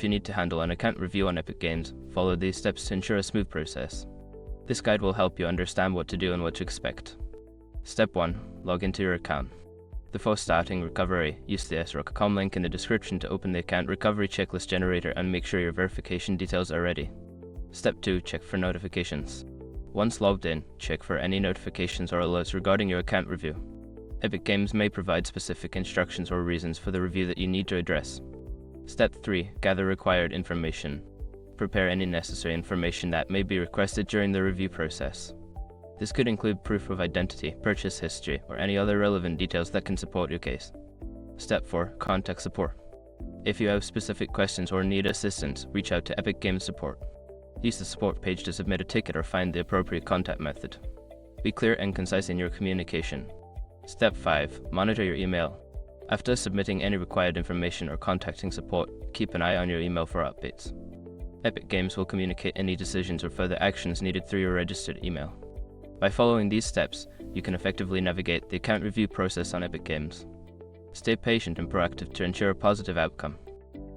If you need to handle an account review on Epic Games, follow these steps to ensure a smooth process. This guide will help you understand what to do and what to expect. Step 1. Log into your account. Before starting recovery, use the sroc.com link in the description to open the account recovery checklist generator and make sure your verification details are ready. Step 2. Check for notifications. Once logged in, check for any notifications or alerts regarding your account review. Epic Games may provide specific instructions or reasons for the review that you need to address. Step 3. Gather required information. Prepare any necessary information that may be requested during the review process. This could include proof of identity, purchase history, or any other relevant details that can support your case. Step 4. Contact support. If you have specific questions or need assistance, reach out to Epic Games support. Use the support page to submit a ticket or find the appropriate contact method. Be clear and concise in your communication. Step 5. Monitor your email. After submitting any required information or contacting support, keep an eye on your email for updates. Epic Games will communicate any decisions or further actions needed through your registered email. By following these steps, you can effectively navigate the account review process on Epic Games. Stay patient and proactive to ensure a positive outcome.